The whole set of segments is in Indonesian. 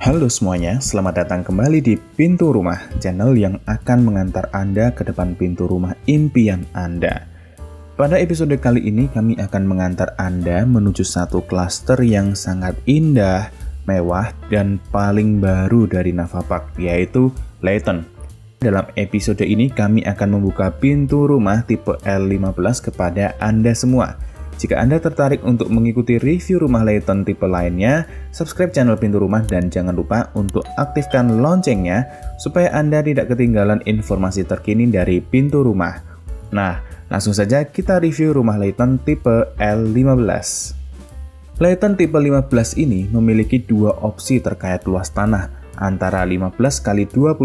Halo semuanya, selamat datang kembali di Pintu Rumah, channel yang akan mengantar Anda ke depan pintu rumah impian Anda. Pada episode kali ini kami akan mengantar Anda menuju satu klaster yang sangat indah, mewah, dan paling baru dari Navapark, yaitu Layton. Dalam episode ini kami akan membuka pintu rumah tipe L15 kepada Anda semua. Jika Anda tertarik untuk mengikuti review rumah Layton tipe lainnya, subscribe channel Pintu Rumah dan jangan lupa untuk aktifkan loncengnya supaya Anda tidak ketinggalan informasi terkini dari pintu rumah. Nah, langsung saja kita review rumah Layton tipe L15. Layton tipe 15 ini memiliki dua opsi terkait luas tanah, antara 15x25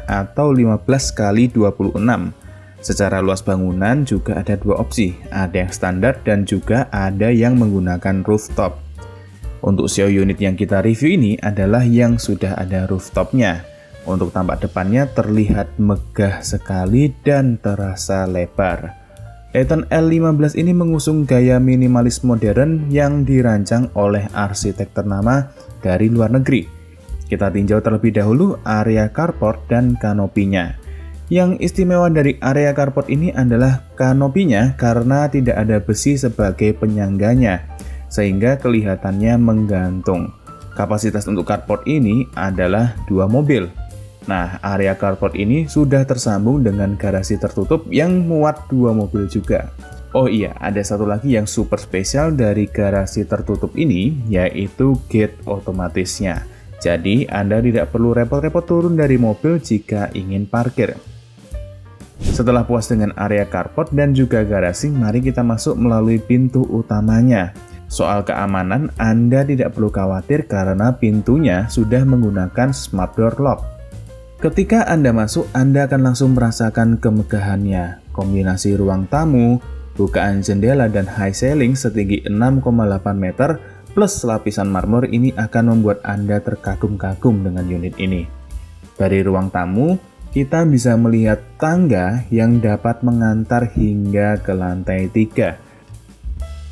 atau 15x26. Secara luas bangunan juga ada dua opsi, ada yang standar dan juga ada yang menggunakan rooftop. Untuk show unit yang kita review ini adalah yang sudah ada rooftopnya. Untuk tampak depannya terlihat megah sekali dan terasa lebar. Layton L15 ini mengusung gaya minimalis modern yang dirancang oleh arsitek ternama dari luar negeri. Kita tinjau terlebih dahulu area carport dan kanopinya. Yang istimewa dari area carport ini adalah kanopinya karena tidak ada besi sebagai penyangganya, sehingga kelihatannya menggantung. Kapasitas untuk carport ini adalah 2 mobil. Nah, area carport ini sudah tersambung dengan garasi tertutup yang muat 2 mobil juga. Oh iya, ada satu lagi yang super spesial dari garasi tertutup ini, yaitu gate otomatisnya. Jadi, Anda tidak perlu repot-repot turun dari mobil jika ingin parkir. Setelah puas dengan area carport dan juga garasi, mari kita masuk melalui pintu utamanya. Soal keamanan, Anda tidak perlu khawatir karena pintunya sudah menggunakan smart door lock. Ketika Anda masuk, Anda akan langsung merasakan kemegahannya. Kombinasi ruang tamu, bukaan jendela dan high ceiling setinggi 6,8 meter plus lapisan marmer ini akan membuat Anda terkagum-kagum dengan unit ini. Dari ruang tamu, kita bisa melihat tangga yang dapat mengantar hingga ke lantai 3.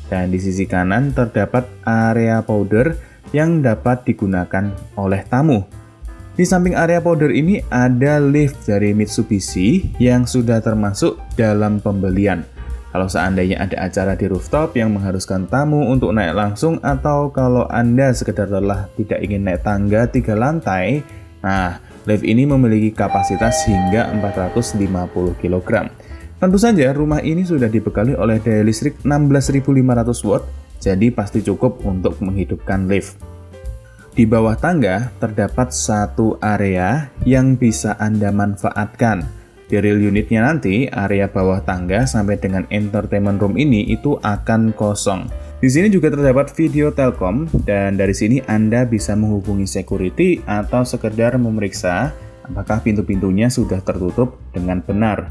Dan di sisi kanan terdapat area powder yang dapat digunakan oleh tamu. Di samping area powder ini ada lift dari Mitsubishi yang sudah termasuk dalam pembelian. Kalau seandainya ada acara di rooftop yang mengharuskan tamu untuk naik langsung, atau kalau Anda sekedar lelah tidak ingin naik tangga 3 lantai, nah, lift ini memiliki kapasitas hingga 450 kg. Tentu saja rumah ini sudah dibekali oleh daya listrik 16.500 watt, jadi pasti cukup untuk menghidupkan lift. Di bawah tangga terdapat satu area yang bisa Anda manfaatkan. Di real unitnya nanti, area bawah tangga sampai dengan entertainment room ini itu akan kosong. Di sini juga terdapat video Telkom dan dari sini Anda bisa menghubungi security atau sekedar memeriksa apakah pintu-pintunya sudah tertutup dengan benar.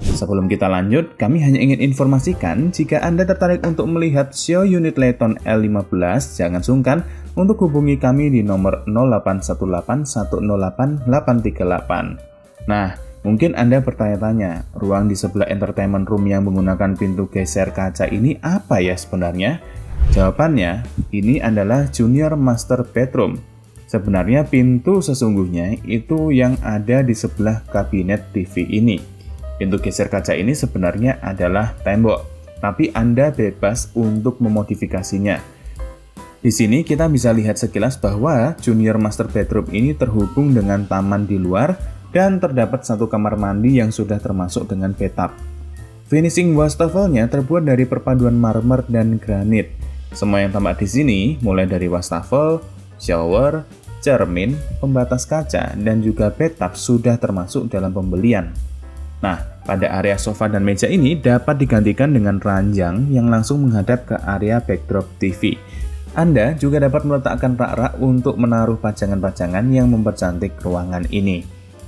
Sebelum kita lanjut, kami hanya ingin informasikan jika Anda tertarik untuk melihat show unit Layton L15, jangan sungkan untuk hubungi kami di nomor 0818108838. Nah, mungkin Anda bertanya-tanya, ruang di sebelah entertainment room yang menggunakan pintu geser kaca ini apa ya sebenarnya? Jawabannya, ini adalah junior master bedroom. Sebenarnya pintu sesungguhnya itu yang ada di sebelah kabinet TV ini. Pintu geser kaca ini sebenarnya adalah tembok, tapi Anda bebas untuk memodifikasinya. Di sini kita bisa lihat sekilas bahwa junior master bedroom ini terhubung dengan taman di luar dan terdapat satu kamar mandi yang sudah termasuk dengan bathtub. Finishing wastafelnya terbuat dari perpaduan marmer dan granit. Semua yang tampak di sini, mulai dari wastafel, shower, cermin, pembatas kaca, dan juga bathtub sudah termasuk dalam pembelian. Nah, pada area sofa dan meja ini dapat digantikan dengan ranjang yang langsung menghadap ke area backdrop TV. Anda juga dapat meletakkan rak-rak untuk menaruh pajangan-pajangan yang mempercantik ruangan ini.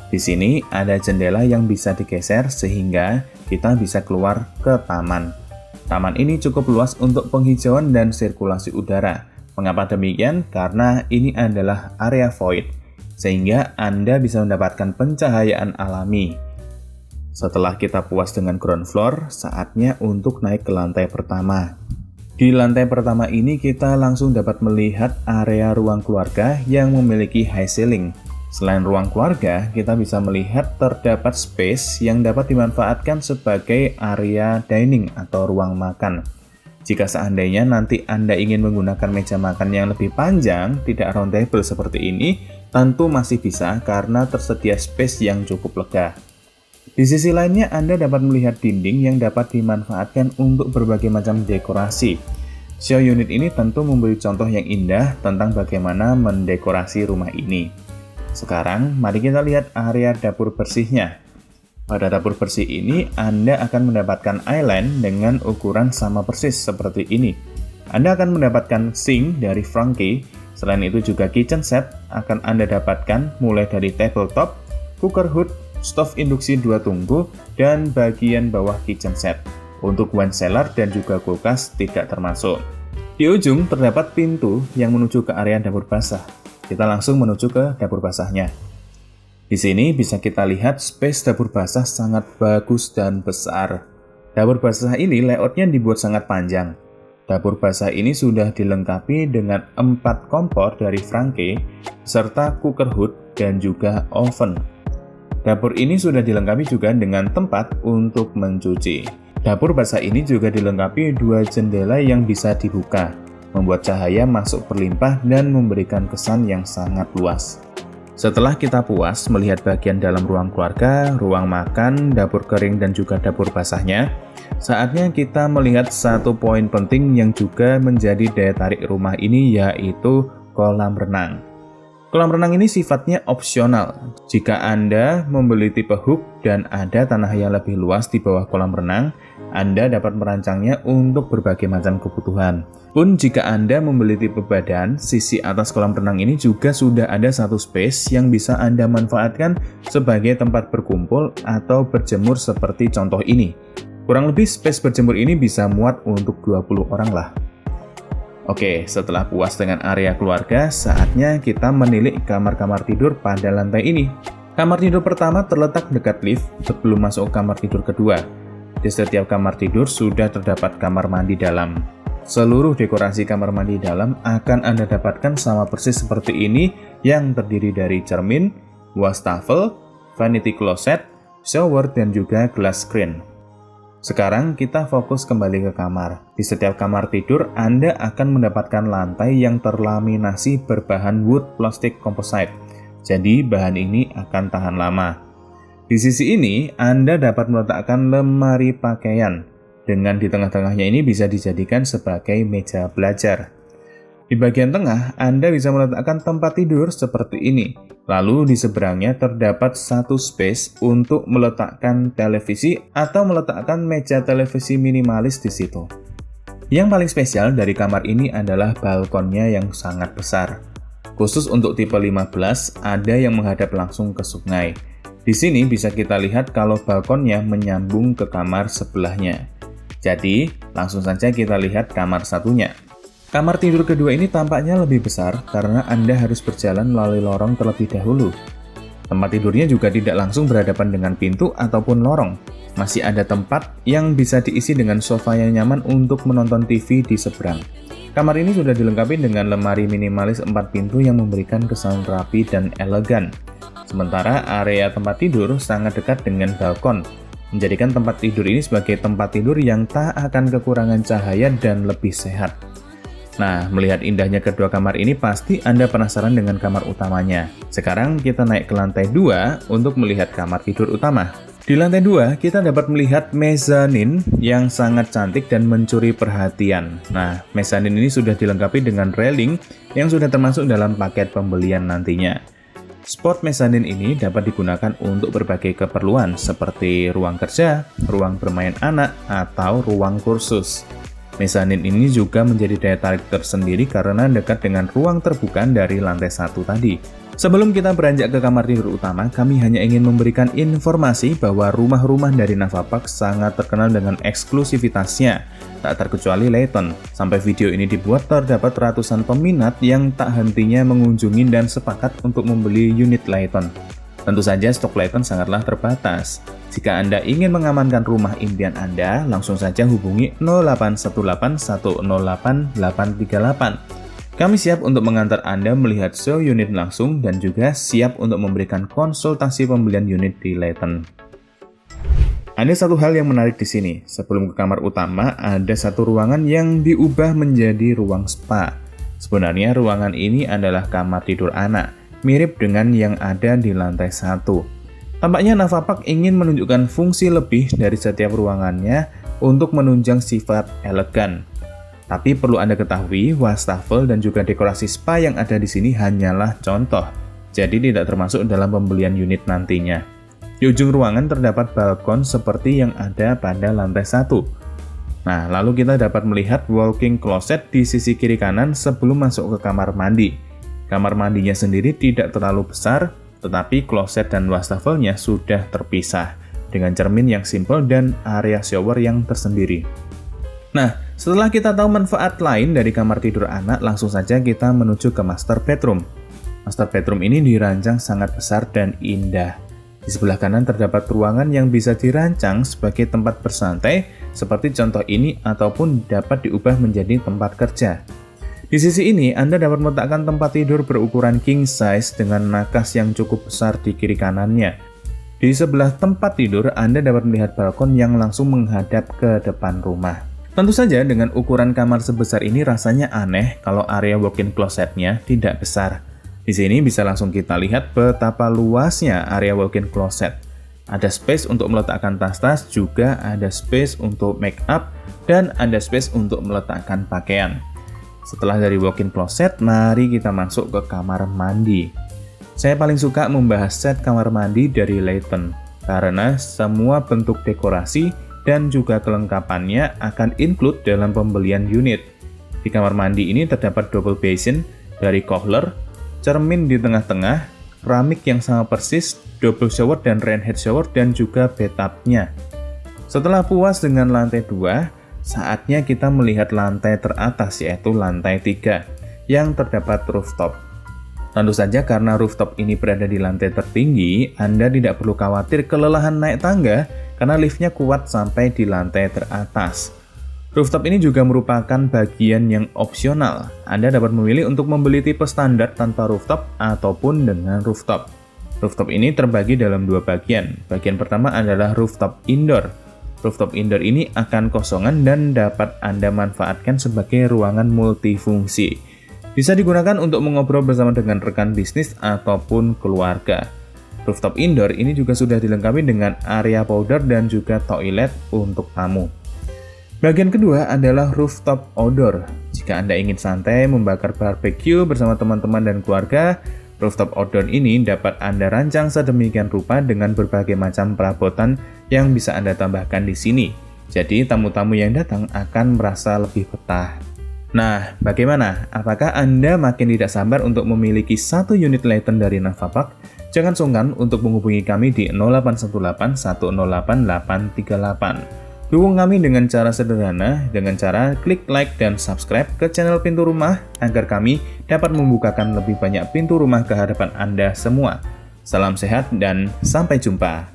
Di sini ada jendela yang bisa digeser sehingga kita bisa keluar ke taman. Taman ini cukup luas untuk penghijauan dan sirkulasi udara. Mengapa demikian? Karena ini adalah area void, sehingga Anda bisa mendapatkan pencahayaan alami. Setelah kita puas dengan ground floor, saatnya untuk naik ke lantai pertama. Di lantai pertama ini kita langsung dapat melihat area ruang keluarga yang memiliki high ceiling. Selain ruang keluarga, kita bisa melihat terdapat space yang dapat dimanfaatkan sebagai area dining atau ruang makan. Jika seandainya nanti Anda ingin menggunakan meja makan yang lebih panjang, tidak round table seperti ini, tentu masih bisa karena tersedia space yang cukup lega. Di sisi lainnya, Anda dapat melihat dinding yang dapat dimanfaatkan untuk berbagai macam dekorasi. Show unit ini tentu memberi contoh yang indah tentang bagaimana mendekorasi rumah ini. Sekarang, mari kita lihat area dapur bersihnya. Pada dapur bersih ini, Anda akan mendapatkan island dengan ukuran sama persis seperti ini. Anda akan mendapatkan sink dari Franke. Selain itu juga kitchen set akan Anda dapatkan mulai dari tabletop, cooker hood, stove induksi 2 tunggu, dan bagian bawah kitchen set. Untuk wine cellar dan juga kulkas tidak termasuk. Di ujung terdapat pintu yang menuju ke area dapur basah. Kita langsung menuju ke dapur basahnya. Di sini bisa kita lihat space dapur basah sangat bagus dan besar. Dapur basah ini layoutnya dibuat sangat panjang. Dapur basah ini sudah dilengkapi dengan 4 kompor dari Franke, serta cooker hood dan juga oven. Dapur ini sudah dilengkapi juga dengan tempat untuk mencuci. Dapur basah ini juga dilengkapi 2 jendela yang bisa dibuka, membuat cahaya masuk berlimpah dan memberikan kesan yang sangat luas. Setelah kita puas melihat bagian dalam ruang keluarga, ruang makan, dapur kering, dan juga dapur basahnya, saatnya kita melihat satu poin penting yang juga menjadi daya tarik rumah ini, yaitu kolam renang. Kolam renang ini sifatnya opsional. Jika Anda membeli tipe hook dan ada tanah yang lebih luas di bawah kolam renang, Anda dapat merancangnya untuk berbagai macam kebutuhan. Pun jika Anda membeli tipe badan, sisi atas kolam renang ini juga sudah ada satu space yang bisa Anda manfaatkan sebagai tempat berkumpul atau berjemur seperti contoh ini. Kurang lebih space berjemur ini bisa muat untuk 20 orang lah. Oke, setelah puas dengan area keluarga, saatnya kita menilik kamar-kamar tidur pada lantai ini. Kamar tidur pertama terletak dekat lift sebelum masuk kamar tidur kedua. Di setiap kamar tidur sudah terdapat kamar mandi dalam. Seluruh dekorasi kamar mandi dalam akan Anda dapatkan sama persis seperti ini yang terdiri dari cermin, wastafel, vanity closet, shower, dan juga glass screen. Sekarang kita fokus kembali ke kamar. Di setiap kamar tidur, Anda akan mendapatkan lantai yang terlaminasi berbahan wood plastic composite. Jadi bahan ini akan tahan lama. Di sisi ini, Anda dapat meletakkan lemari pakaian. Dengan di tengah-tengahnya ini bisa dijadikan sebagai meja belajar. Di bagian tengah, Anda bisa meletakkan tempat tidur seperti ini. Lalu di seberangnya terdapat satu space untuk meletakkan televisi atau meletakkan meja televisi minimalis di situ. Yang paling spesial dari kamar ini adalah balkonnya yang sangat besar. Khusus untuk tipe 15, ada yang menghadap langsung ke sungai. Di sini bisa kita lihat kalau balkonnya menyambung ke kamar sebelahnya. Jadi, langsung saja kita lihat kamar satunya. Kamar tidur kedua ini tampaknya lebih besar karena Anda harus berjalan melalui lorong terlebih dahulu. Tempat tidurnya juga tidak langsung berhadapan dengan pintu ataupun lorong. Masih ada tempat yang bisa diisi dengan sofa yang nyaman untuk menonton TV di seberang. Kamar ini sudah dilengkapi dengan lemari minimalis 4 pintu yang memberikan kesan rapi dan elegan. Sementara area tempat tidur sangat dekat dengan balkon, menjadikan tempat tidur ini sebagai tempat tidur yang tak akan kekurangan cahaya dan lebih sehat. Nah, melihat indahnya kedua kamar ini pasti Anda penasaran dengan kamar utamanya. Sekarang kita naik ke lantai 2 untuk melihat kamar tidur utama. Di lantai 2, kita dapat melihat mezanin yang sangat cantik dan mencuri perhatian. Nah, mezanin ini sudah dilengkapi dengan railing yang sudah termasuk dalam paket pembelian nantinya. Spot mezanin ini dapat digunakan untuk berbagai keperluan seperti ruang kerja, ruang bermain anak, atau ruang kursus. Mezanin ini juga menjadi daya tarik tersendiri karena dekat dengan ruang terbuka dari lantai 1 tadi. Sebelum kita beranjak ke kamar tidur utama, kami hanya ingin memberikan informasi bahwa rumah-rumah dari Navapack sangat terkenal dengan eksklusivitasnya, tak terkecuali Layton. Sampai video ini dibuat, terdapat ratusan peminat yang tak hentinya mengunjungi dan sepakat untuk membeli unit Layton. Tentu saja stok Layton sangatlah terbatas. Jika Anda ingin mengamankan rumah impian Anda, langsung saja hubungi 0818108838. Kami siap untuk mengantar Anda melihat show unit langsung dan juga siap untuk memberikan konsultasi pembelian unit di Layton. Ada satu hal yang menarik di sini. Sebelum ke kamar utama, ada satu ruangan yang diubah menjadi ruang spa. Sebenarnya ruangan ini adalah kamar tidur anak, mirip dengan yang ada di lantai 1. Tampaknya Navapack ingin menunjukkan fungsi lebih dari setiap ruangannya untuk menunjang sifat elegan. Tapi perlu Anda ketahui, wastafel dan juga dekorasi spa yang ada di sini hanyalah contoh, jadi tidak termasuk dalam pembelian unit nantinya. Di ujung ruangan terdapat balkon seperti yang ada pada lantai 1. Nah, lalu kita dapat melihat walk-in closet di sisi kiri kanan sebelum masuk ke kamar mandi. Kamar mandinya sendiri tidak terlalu besar, tetapi kloset dan wastafelnya sudah terpisah, dengan cermin yang simpel dan area shower yang tersendiri. Nah, setelah kita tahu manfaat lain dari kamar tidur anak, langsung saja kita menuju ke master bedroom. Master bedroom ini dirancang sangat besar dan indah. Di sebelah kanan terdapat ruangan yang bisa dirancang sebagai tempat bersantai, seperti contoh ini, ataupun dapat diubah menjadi tempat kerja. Di sisi ini, Anda dapat meletakkan tempat tidur berukuran king size dengan nakas yang cukup besar di kiri kanannya. Di sebelah tempat tidur, Anda dapat melihat balkon yang langsung menghadap ke depan rumah. Tentu saja dengan ukuran kamar sebesar ini rasanya aneh kalau area walk-in closet-nya tidak besar. Di sini bisa langsung kita lihat betapa luasnya area walk-in closet. Ada space untuk meletakkan tas-tas, juga ada space untuk make up, dan ada space untuk meletakkan pakaian. Setelah dari walk-in closet, mari kita masuk ke kamar mandi. Saya paling suka membahas set kamar mandi dari Layton, karena semua bentuk dekorasi dan juga kelengkapannya akan include dalam pembelian unit. Di kamar mandi ini terdapat double basin dari Kohler, cermin di tengah-tengah, keramik yang sama persis, double shower dan rain head shower, dan juga bathtub-nya. Setelah puas dengan lantai 2, saatnya kita melihat lantai teratas, yaitu lantai 3, yang terdapat rooftop. Tentu saja karena rooftop ini berada di lantai tertinggi, Anda tidak perlu khawatir kelelahan naik tangga, karena liftnya kuat sampai di lantai teratas. Rooftop ini juga merupakan bagian yang opsional. Anda dapat memilih untuk membeli tipe standar tanpa rooftop ataupun dengan rooftop. Rooftop ini terbagi dalam dua bagian. Bagian pertama adalah rooftop indoor. Rooftop indoor ini akan kosongan dan dapat Anda manfaatkan sebagai ruangan multifungsi. Bisa digunakan untuk mengobrol bersama dengan rekan bisnis ataupun keluarga. Rooftop indoor ini juga sudah dilengkapi dengan area powder dan juga toilet untuk tamu. Bagian kedua adalah rooftop outdoor. Jika Anda ingin santai membakar barbecue bersama teman-teman dan keluarga, rooftop outdoor ini dapat Anda rancang sedemikian rupa dengan berbagai macam perabotan yang bisa Anda tambahkan di sini. Jadi tamu-tamu yang datang akan merasa lebih betah. Nah, bagaimana? Apakah Anda makin tidak sabar untuk memiliki satu unit Layton dari Navapack? Jangan sungkan untuk menghubungi kami di 0818 108 838. Dukung kami dengan cara sederhana, dengan cara klik like dan subscribe ke channel Pintu Rumah agar kami dapat membukakan lebih banyak pintu rumah ke hadapan Anda semua. Salam sehat dan sampai jumpa.